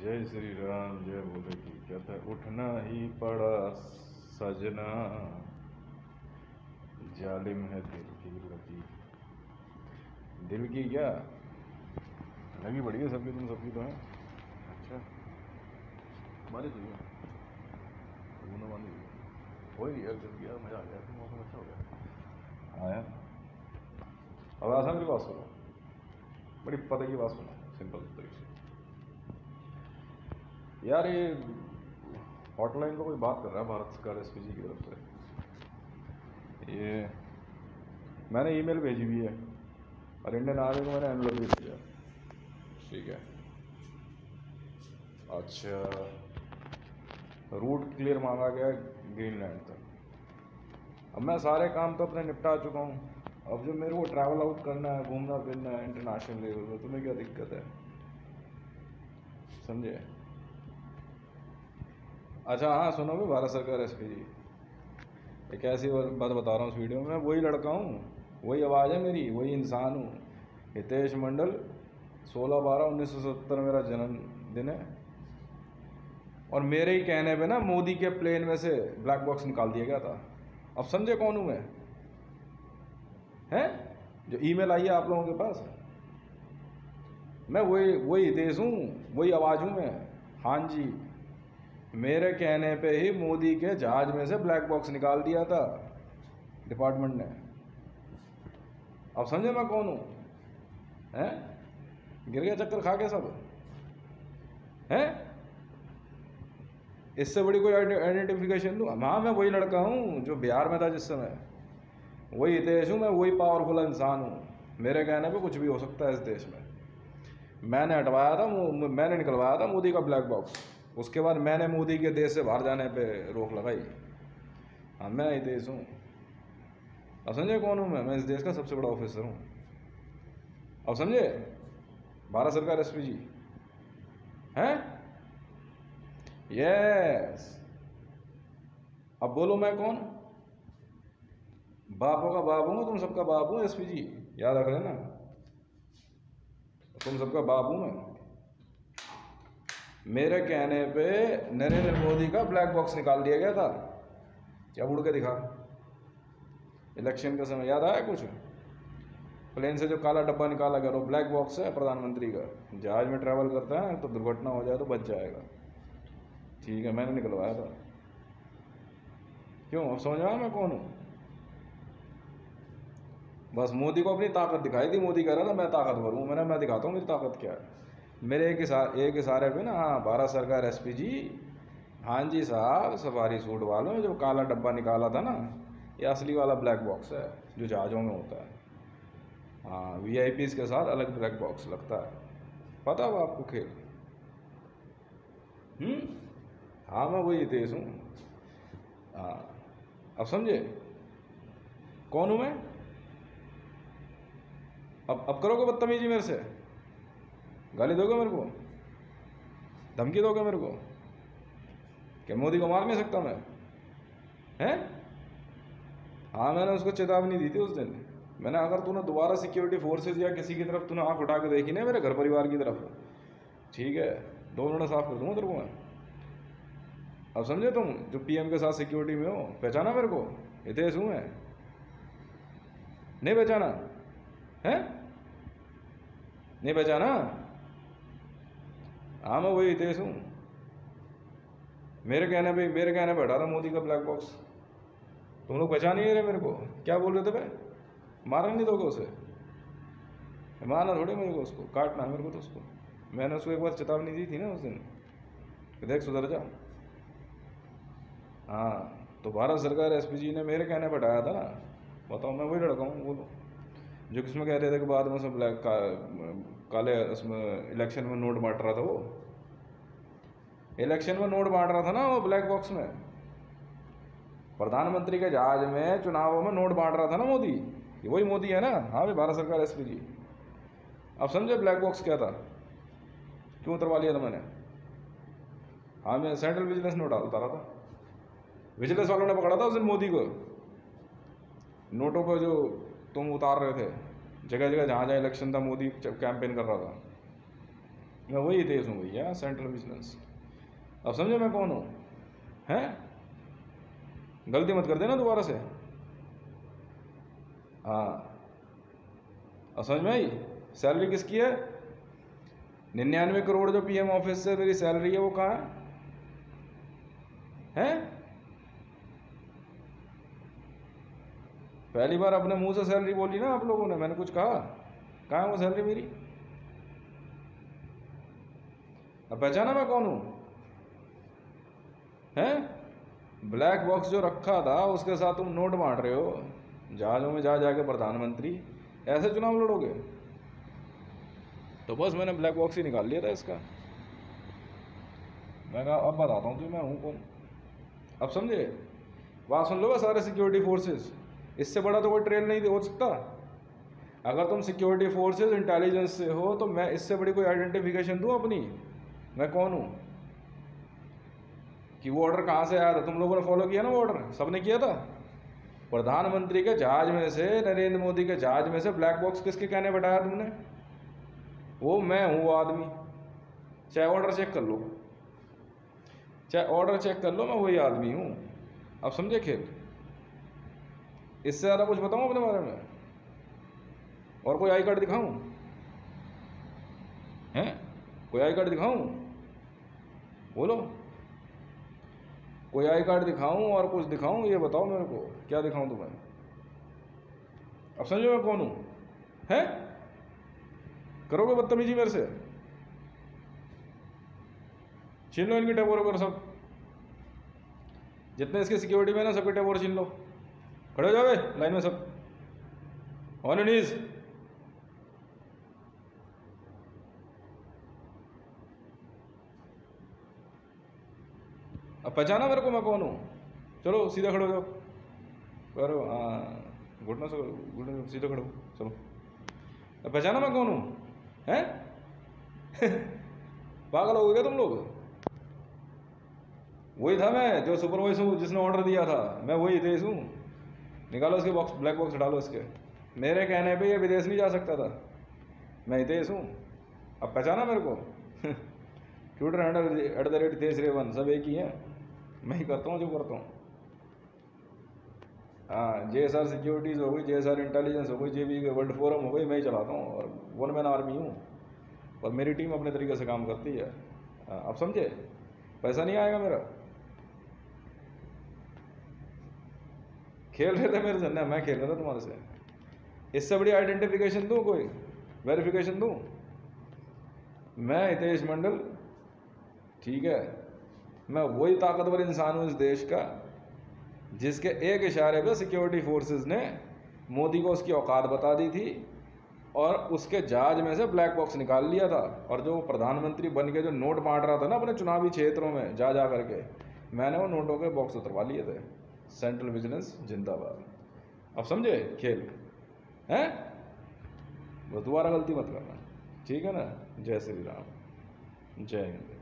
जय श्री राम जय बोले की कहता है उठना ही पड़ा सजना, जालिम है दिल की लगी। दिल की क्या लगी बड़ी है सबकी, तुम सबकी तो है। अच्छा बारिश हुई है, बूंदाबांदी हो ही यार, जब यार मज़ा आ गया तो मौसम अच्छा हो गया। हाँ यार, अब आसान मेरी बात सुनो, बड़ी पता की बात सुनो सिंपल तरीके से। यार ये हॉटलाइन पर कोई बात कर रहा है भारत सरकार एसपीजी की तरफ से। ये मैंने ईमेल भेजी हुई है और इंडियन आर्मी को मैंने एनवलप भी भेजा। ठीक है, अच्छा रूट क्लियर मांगा गया ग्रीनलैंड तक। अब मैं सारे काम तो अपने निपटा चुका हूँ, अब जो मेरे को ट्रैवल आउट करना है, घूमना फिरना है इंटरनेशनल लेवल पर, तुम्हें क्या दिक्कत है? समझे? अच्छा हाँ, सुनो भी भारत सरकार एसपीजी, एक ऐसी बात बता रहा हूँ उस वीडियो में, मैं वही लड़का हूँ, वही आवाज़ है मेरी, वही इंसान हूँ। हितेश मंडल, 16/12/1970 मेरा जन्मदिन है, और मेरे ही कहने पे ना मोदी के प्लेन में से ब्लैक बॉक्स निकाल दिया गया था। अब समझे कौन हूँ मैं? हैं जो ईमेल आई है आप लोगों के पास, मैं वही हितेश हूँ, वही आवाज़ हूँ मैं। हाँ जी, मेरे कहने पे ही मोदी के जहाज में से ब्लैक बॉक्स निकाल दिया था डिपार्टमेंट ने। अब समझे मैं कौन हूँ? हैं गिर गया चक्कर खा के सब? हैं इससे बड़ी कोई आइडेंटिफिकेशन दूँ? हाँ मैं वही लड़का हूँ जो बिहार में था जिस समय, वही हितेश हूँ मैं, वही पावरफुल इंसान हूँ। मेरे कहने पे कुछ भी हो सकता है इस देश में। मैंने हटवाया था, मैंने निकलवाया था मोदी का ब्लैक बॉक्स, उसके बाद मैंने मोदी के देश से बाहर जाने पे रोक लगाई। हाँ मैं हितेश हूँ। अब समझे कौन हूँ मैं इस देश का सबसे बड़ा ऑफिसर हूँ। अब समझे? भारत सरकार एसपीजी हैं? यस। अब बोलो मैं कौन? बापों का बाप हूँ, तुम सबका बाप हूँ एसपीजी, याद रख लेना, तुम सबका बाप हूँ मैं। मेरे कहने पे नरेंद्र मोदी का ब्लैक बॉक्स निकाल दिया गया था। क्या उड़ के दिखा? इलेक्शन का समय याद आया कुछ? प्लेन से जो काला डब्बा निकाला गया वो ब्लैक बॉक्स है प्रधानमंत्री का। जहाज में ट्रैवल करता है तो दुर्घटना हो जाए तो बच जाएगा। ठीक है, मैंने निकलवाया था। क्यों? अब समझ आया मैं कौन हूँ? बस मोदी को अपनी ताकत दिखाई थी, मोदी कह रहा था मैं ताकतवर हूँ, मैं दिखाता हूँ मेरी ताकत क्या है। मेरे एक इशारे पे ना, हाँ भारत सरकार एसपीजी, हाँ जी साहब, सफारी सूट वालों जो काला डब्बा निकाला था ना, ये असली वाला ब्लैक बॉक्स है जो जहाज़ों में होता है। हाँ वीआईपीज़ के साथ अलग ब्लैक बॉक्स लगता है, पता हो आपको खेल? हाँ मैं वही हितेश हूँ। हाँ अब समझे कौन हूँ मैं? अब करोगे बदतमीजी मेरे से? गाली दोगे मेरे को? धमकी दोगे मेरे को? क्या मोदी को मार नहीं सकता मैं? हैं? हाँ मैंने उसको चेतावनी दी थी उस दिन, मैंने अगर तूने दोबारा सिक्योरिटी फोर्सेज या किसी की तरफ तूने आँख उठा के देखी ना मेरे घर परिवार की तरफ, ठीक है 2 मिनट साफ कर दूँगा तेरे को मैं। अब समझे तुम जो पीएम के साथ सिक्योरिटी में हो? पहचाना मेरे को? हितेश हूँ मैं, नहीं पहचाना? हैं? नहीं पहचाना? हाँ मैं वही हितेश हूँ। मेरे कहने पे हटा था मोदी का ब्लैक बॉक्स। तुम लोग पहचान ही नहीं रहे मेरे को, क्या बोल रहे थे भाई? मारना नहीं दोगे उसे? मारना थोड़ी मेरे को, उसको काटना मेरे को तो उसको। मैंने उसको एक बार चेतावनी दी थी ना उस दिन कि देख सुधर जा। हाँ तो भारत सरकार एसपीजी ने मेरे कहने पर हटाया था ना। बताओ मैं वही लड़का हूँ, बोलो जो किसमें कह रहे थे कि बाद में सब ब्लैक काले उसमें इलेक्शन में नोट बांट रहा था। वो इलेक्शन में नोट बांट रहा था ना वो ब्लैक बॉक्स में, प्रधानमंत्री के जहाज में चुनावों में नोट बांट रहा था ना मोदी। ये वही मोदी है ना? हाँ भाई भारत सरकार एसपीजी। अब समझे ब्लैक बॉक्स क्या था, क्यों उतरवा लिया था मैंने? हाँ मैं सेंट्रल विजिलेंस ने उतारा था, विजिलेंस वालों ने पकड़ा था उस दिन मोदी को, नोटों को जो तुम उतार रहे थे जगह जगह, जहाँ जहाँ इलेक्शन था मोदी कैंपेन कर रहा था। मैं वही देश हूँ भैया, सेंट्रल विजिलेंस। अब समझे मैं कौन हूँ? हैं? गलती मत कर देना दोबारा से। हाँ, अब समझ में आई? सैलरी किसकी है? 99 करोड़ जो पीएम ऑफिस से मेरी सैलरी है वो कहाँ है? हैं? पहली बार अपने मुंह से सैलरी बोली ना आप लोगों ने, मैंने कुछ कहा? कहाँ है वो सैलरी मेरी? अब पहचाना मैं कौन हूं? हैं? ब्लैक बॉक्स जो रखा था उसके साथ तुम नोट बांट रहे हो, जहाजों में जा जाके प्रधानमंत्री। ऐसे चुनाव लड़ोगे? तो बस मैंने ब्लैक बॉक्स ही निकाल लिया था इसका। मैं कहा अब बताता हूँ तुम्हें मैं हूँ कौन। अब समझे? बात सुन लो सारे सिक्योरिटी फोर्सेस, इससे बड़ा तो कोई ट्रेल नहीं हो सकता। अगर तुम सिक्योरिटी फोर्सेस इंटेलिजेंस से हो तो मैं इससे बड़ी कोई आइडेंटिफिकेशन दूँ अपनी, मैं कौन हूँ? कि वो ऑर्डर कहाँ से आया था? तुम लोगों ने फॉलो किया ना वो ऑर्डर, सबने किया था। प्रधानमंत्री के जहाज में से, नरेंद्र मोदी के जहाज में से ब्लैक बॉक्स किसके कहने बैठाया तुमने? वो मैं हूँ वो आदमी। चाहे ऑर्डर चेक कर लो, चाहे ऑर्डर चेक कर लो, मैं वही आदमी हूँ। अब समझे खेल? इससे ज़्यादा कुछ बताऊँ अपने बारे में? और कोई आई कार्ड दिखाऊँ? हैं? कोई आई कार्ड दिखाऊँ? बोलो, कोई आई कार्ड दिखाऊं और कुछ दिखाऊं? ये बताओ मेरे को, क्या दिखाऊं तुम्हें? अब समझो मैं कौन हूं? हैं? करोगे बदतमीजी मेरे से? छीन लो इनकी टेबोर वगैरह सब, जितने इसके सिक्योरिटी में ना सबके टेबोर छीन लो। खड़े हो जाओगे लाइन में सब, ऑन नीज। अब पहचाना मेरे को मैं कौन हूँ? चलो सीधा खड़े हो जाओ, करो। हाँ, घुटना से घुटने सीधा खड़े हो, चलो। अब पहचाना मैं कौन हूँ? हैं? पागल हो गए तुम लोग? वही था मैं जो सुपरवाइजर हूँ, जिसने ऑर्डर दिया था, मैं वही तेज हूँ। निकालो इसके बॉक्स, ब्लैक बॉक्स डालो इसके। मेरे कहने पे ये विदेश नहीं जा सकता था, मैं तेज हूँ। अब पहचाना मेरे को? ट्विटर हैंडल @तेज सब एक ही है, मैं ही करता हूँ जो करता हूँ। हाँ, JSR सिक्योरिटीज़ हो गई, JSR इंटेलिजेंस हो गई, JB वर्ल्ड फोरम हो गई, मैं ही चलाता हूँ और वन मैन आर्मी हूँ और मेरी टीम अपने तरीके से काम करती है। अब समझे? पैसा नहीं आएगा मेरा। खेल रहे थे मेरे से ना, मैं खेल रहा था तुम्हारे से। इससे बड़ी आइडेंटिफिकेशन दूँ, कोई वेरिफिकेशन दूँ? मैं हितेश मंडल, ठीक है, मैं वही ताकतवर इंसान हूँ इस देश का जिसके एक इशारे पे सिक्योरिटी फोर्सेस ने मोदी को उसकी औकात बता दी थी और उसके जहाज में से ब्लैक बॉक्स निकाल लिया था। और जो प्रधानमंत्री बन के जो नोट बांट रहा था ना अपने चुनावी क्षेत्रों में जा जा करके, मैंने वो नोटों के बॉक्स उतरवा लिए थे। सेंट्रल विजिलेंस जिंदाबाद। अब समझे खेल? हैं? वो दोबारा गलती मत करना, ठीक है ना? जय श्री राम, जय हिंद।